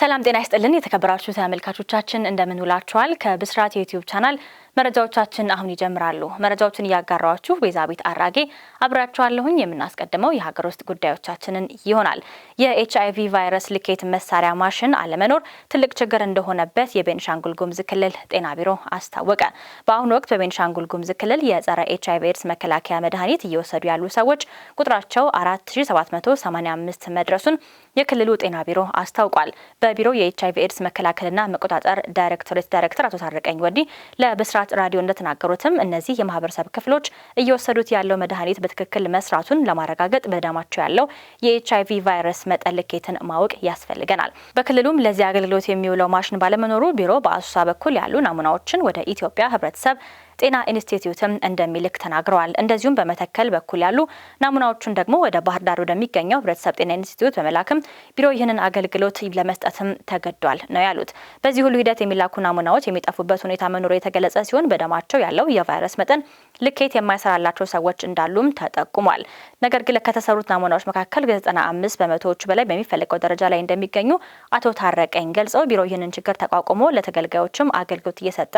ሰላም ጤና ይስጥልን የተከበራችሁ ተመልካቾቻችን እንደምን ውላችኋል? ከብስራት የዩቲዩብ ቻናል መረጃዎቻችን አሁን ይጀምራሉ። መረጃዎችን ያጋራችሁ ቤዛቤት አራጌ አብራችኋለሁኝ። የምናስቀድመው የሀገር ውስጥ ጉዳዮቻችንን ይሆናል። የኤችአይቪ ቫይረስ ልኬት መሳሪያ ማሽን አለመኖር ትልቅ ችግር እንደሆነበት የቤኒሻንጉል ጉሙዝ ክልል ጤና ቢሮ አስታወቀ። በአሁኑ ወቅት በቤኒሻንጉል ጉሙዝ ክልል የጸረ ኤችአይቪ ኤድስ መከላከያ መድኃኒት እየወሰዱ ያሉ ሰዎች ቁጥራቸው 4785 መድረሱን የክልሉ ጤና ቢሮ አስታውቋል። በቢሮው የኤችአይቪ ኤድስ መከላከልና መቆጣጠር ዳይሬክቶሬት ዳይሬክተር አቶ ታረቀኝ ወዲ ለብስራት ራዲዮ እንደተናገሩትም እነዚህ የማህበረሰብ ክፍሎች እየወሰዱት ያለው መድኃኒት በትክክል መስራቱን ለማረጋገጥ በደማቸው ያለው የኤችአይቪ ቫይረስ መጠን ልኬትን ማወቅ ያስፈልገናል። በክልሉም ለዚህ አገልግሎት የሚውለው ማሽን ባለመኖሩ ቢሮ በአሶሳ በኩል ያሉ ናሙናዎችን ወደ ኢትዮጵያ ሕብረተሰብ ጤና ኢንስቲትዩትም እንደሚልክ ተናግረዋል። እንደዚሁም በመተከል በኩል ያሉ ናሙናዎቹን ደግሞ ወደ ባህር ዳር ወደሚገኘው ሕብረተሰብ ጤና ኢንስቲትዩት በመላክም ቢሮ ይህንን አገልግሎት ለመስጠትም ተገዷል ነው ያሉት። በዚህ ሁሉ ሂደት የሚላኩ ናሙናዎች የሚጠፉበት ሁኔታ መኖሩ የተገለጸ ሲሆን በደማቸው ያለው የቫይረስ መጠን ልኬት የማይሰራላቸው ሰዎች እንዳሉም ተጠቁሟል። ነገር ግን ከተሰሩት ናሙናዎች መካከል 95 በመቶዎቹ በላይ በሚፈልገው ደረጃ ላይ እንደሚገኙ አቶ ታረቀኝ ገልጸው ቢሮ ይህንን ችግር ተቋቁሞ ለተገልጋዮችም አገልግሎት እየሰጠ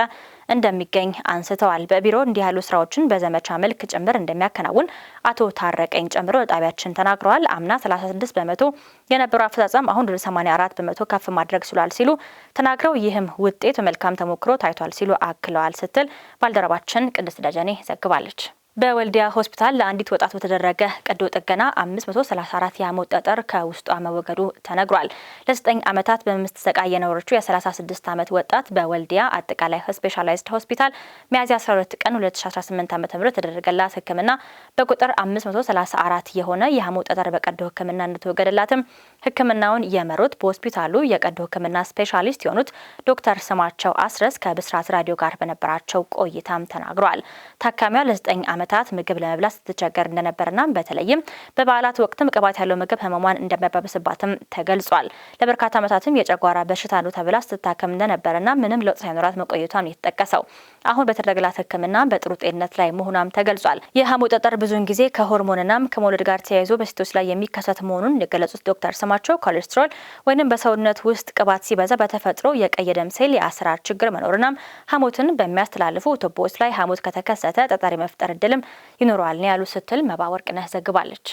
እንደሚገኝ አንስተዋል። በቢሮ እንዲህ ያሉ ስራዎችን በዘመቻ መልክ ጭምር እንደሚያከናውን አቶ ታረቀኝ ጨምሮ ጣቢያችን ተናግረዋል። አምና 36 በመቶ የነበረው አፈጻጸም አሁን ወደ 84 በመቶ ከፍ ማድረግ ችሏል ሲሉ ተናግረው ይህም ውጤት በመልካም ተሞክሮ ታይቷል ሲሉ አክለዋል ስትል ባልደረባችን ቅድስት ደጀኔ ዘግባለች። በወልዲያ ሆስፒታል ለአንዲት ወጣት በተደረገ ቀዶ ጥገና 534 የሐሞት ጠጠር ከውስጧ መወገዱ ተነግሯል። ለ9 ዓመታት በመስተሰቃይ የኖረችው የ36 ዓመት ወጣት በወልዲያ አጠቃላይ ስፔሻላይዝድ ሆስፒታል ሚያዝያ 12 ቀን 2018 ዓ.ም ተደረገላት ሕክምና በቁጥር 534 የሆነ የሐሞት ጠጠር በቀዶ ሕክምና እንደተወገደላትም ሕክምናውን የመሩት በሆስፒታሉ የቀዶ ሕክምና ስፔሻሊስት የሆኑት ዶክተር ስማቸው አስረስ ከብስራት ራዲዮ ጋር በነበራቸው ቆይታም ተናግረዋል። ታካሚዋ ለ9 ዓመታት ምግብ ለመብላት ስትቸገር እንደነበርና በተለይም በበዓላት ወቅትም ቅባት ያለው ምግብ ህመሟን እንደሚያባብስባትም ተገልጿል። ለበርካታ ዓመታትም የጨጓራ በሽታ ነው ተብላ ስትታከም እንደነበርና ምንም ለውጥ ሳይኖራት መቆየቷን የተጠቀሰው አሁን በተደረገላት ሕክምና በጥሩ ጤንነት ላይ መሆኗም ተገልጿል። የሐሞት ጠጠር ብዙውን ጊዜ ከሆርሞንናም ከመውለድ ጋር ተያይዞ በሴቶች ላይ የሚከሰት መሆኑን የገለጹት ዶክተር ስማቸው ኮሌስትሮል ወይንም በሰውነት ውስጥ ቅባት ሲበዛ በተፈጥሮ የቀይ ደም ሴል የአሰራር ችግር መኖርና ሐሞትን በሚያስተላልፉ ቱቦዎች ላይ ሐሞት ከተከሰተ ጠጠር የመፍጠር እድልም ይኖረዋል ነው ያሉ ስትል መባወርቅነህ ዘግባለች።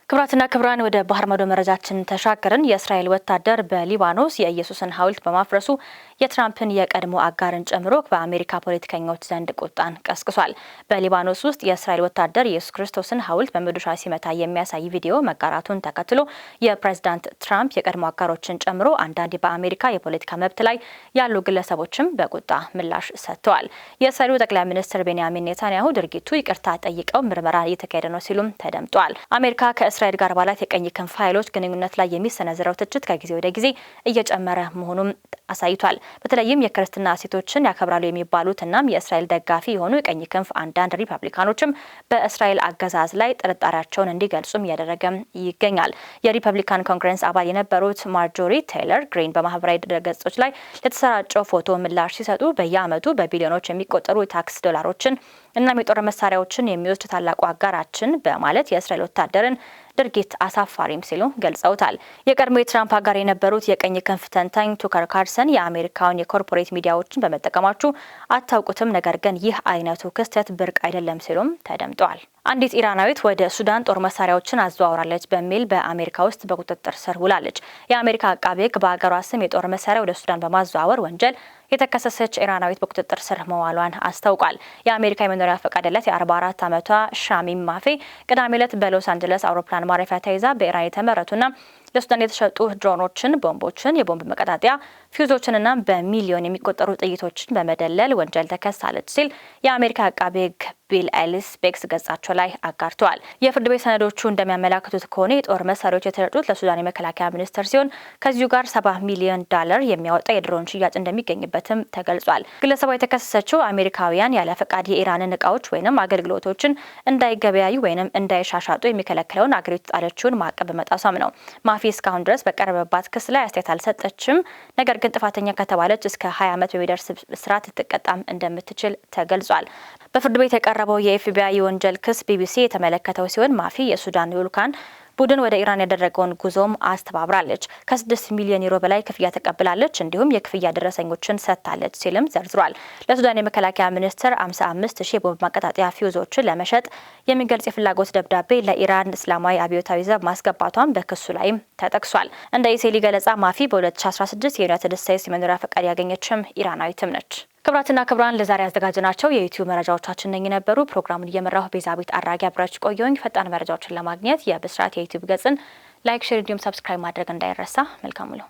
ክብራትና ክብራን ወደ ባህር ማዶ መረጃችን ተሻገርን። የእስራኤል ወታደር በሊባኖስ የኢየሱስን ሐውልት በማፍረሱ የትራምፕን የቀድሞ አጋርን ጨምሮ በአሜሪካ ፖለቲከኞች ዘንድ ቁጣን ቀስቅሷል። በሊባኖስ ውስጥ የእስራኤል ወታደር የኢየሱስ ክርስቶስን ሐውልት በመዶሻ ሲመታ የሚያሳይ ቪዲዮ መጋራቱን ተከትሎ የፕሬዝዳንት ትራምፕ የቀድሞ አጋሮችን ጨምሮ አንዳንድ በአሜሪካ የፖለቲካ መብት ላይ ያሉ ግለሰቦችም በቁጣ ምላሽ ሰጥተዋል። የእስራኤሉ ጠቅላይ ሚኒስትር ቤንያሚን ኔታንያሁ ድርጊቱ ይቅርታ ጠይቀው ምርመራ እየተካሄደ ነው ሲሉም ተደምጧል። አሜሪካ ከእስራኤል ጋር ባላት የቀኝ ክንፍ ኃይሎች ግንኙነት ላይ የሚሰነዘረው ትችት ከጊዜ ወደ ጊዜ እየጨመረ መሆኑም አሳይቷል። በተለይም የክርስትና እሴቶችን ያከብራሉ የሚባሉት እናም የእስራኤል ደጋፊ የሆኑ የቀኝ ክንፍ አንዳንድ ሪፐብሊካኖችም በእስራኤል አገዛዝ ላይ ጥርጣሬያቸውን እንዲገልጹም እያደረገም ይገኛል። የሪፐብሊካን ኮንግረስ አባል የነበሩት ማርጆሪ ቴይለር ግሪን በማህበራዊ ድረገጾች ላይ ለተሰራጨው ፎቶ ምላሽ ሲሰጡ በየዓመቱ በቢሊዮኖች የሚቆጠሩ የታክስ ዶላሮችን እናም የጦር መሳሪያዎችን የሚወስድ ታላቁ አጋራችን በማለት የእስራኤል ወታደርን ድርጊት አሳፋሪም ሲሉ ገልጸውታል። የቀድሞ የትራምፕ አጋር የነበሩት የቀኝ ክንፍ ተንታኝ ቱከር ካርልሰን የአሜሪካውን የኮርፖሬት ሚዲያዎችን በመጠቀማችሁ አታውቁትም፣ ነገር ግን ይህ አይነቱ ክስተት ብርቅ አይደለም ሲሉም ተደምጠዋል። አንዲት ኢራናዊት ወደ ሱዳን ጦር መሳሪያዎችን አዘዋውራለች በሚል በአሜሪካ ውስጥ በቁጥጥር ስር ውላለች። የአሜሪካ አቃቤ ሕግ በሀገሯ ስም የጦር መሳሪያ ወደ ሱዳን በማዘዋወር ወንጀል የተከሰሰች ኢራናዊት በቁጥጥር ስር መዋሏን አስታውቋል። የአሜሪካ የመኖሪያ ፈቃድ ያላት የ44 ዓመቷ ሻሚም ማፌ ቅዳሜ ዕለት በሎስ አንጀለስ አውሮፕላን ማረፊያ ተይዛ በኢራን የተመረቱና ለሱዳን የተሸጡ ድሮኖችን፣ ቦምቦችን፣ የቦምብ መቀጣጠያ ፊውዞችንና በሚሊዮን የሚቆጠሩ ጥይቶችን በመደለል ወንጀል ተከሳለች ሲል የአሜሪካ አቃቤ ሕግ ቢል ኤሊስ ቤክስ ገጻቸው ላይ አጋርተዋል። የፍርድ ቤት ሰነዶቹ እንደሚያመላክቱት ከሆነ የጦር መሳሪያዎች የተሸጡት ለሱዳን የመከላከያ ሚኒስቴር ሲሆን ከዚሁ ጋር $70 ሚሊዮን የሚያወጣ የድሮን ሽያጭ እንደሚገኝበትም ተገልጿል። ግለሰቧ የተከሰሰችው አሜሪካውያን ያለ ፈቃድ የኢራንን እቃዎች ወይንም አገልግሎቶችን እንዳይገበያዩ ወይንም እንዳይሻሻጡ የሚከለክለውን አገሪቱ ጣለችውን ማዕቀብ በመጣሷም ነው። ማፊ እስካሁን ድረስ በቀረበባት ክስ ላይ አስተያየት አልሰጠችም። ነገር ግን ጥፋተኛ ከተባለች እስከ 20 ዓመት በሚደርስ እስራት ልትቀጣም እንደምትችል ተገልጿል። በፍርድ ቤት የቀረበው የኤፍቢአይ የወንጀል ክስ ቢቢሲ የተመለከተው ሲሆን ማፊ የሱዳን ልዑካን ቡድን ወደ ኢራን ያደረገውን ጉዞም አስተባብራለች። ከ6 ሚሊዮን ዩሮ በላይ ክፍያ ተቀብላለች፣ እንዲሁም የክፍያ ደረሰኞችን ሰጥታለች ሲልም ዘርዝሯል። ለሱዳን የመከላከያ ሚኒስትር 55 ሺህ የቦምብ ማቀጣጠያ ፊውዞችን ለመሸጥ የሚገልጽ የፍላጎት ደብዳቤ ለኢራን እስላማዊ አብዮታዊ ዘብ ማስገባቷን በክሱ ላይም ተጠቅሷል። እንደ ኢሴሊ ገለጻ ማፊ በ2016 የዩናይትድ ስቴትስ የመኖሪያ ፈቃድ ያገኘችም ኢራናዊትም ነች። ክቡራትና ክቡራን ለዛሬ ያዘጋጅናቸው የዩቲዩብ መረጃዎቻችን ነኝ ነበሩ። ፕሮግራሙን እየመራሁ ቤዛቤት አራጌ አብራችሁ ቆየሁኝ። ፈጣን መረጃዎችን ለማግኘት የብስራት የዩቲዩብ ገጽን ላይክ፣ ሼር እንዲሁም ሰብስክራይብ ማድረግ እንዳይረሳ። መልካም ውሎ።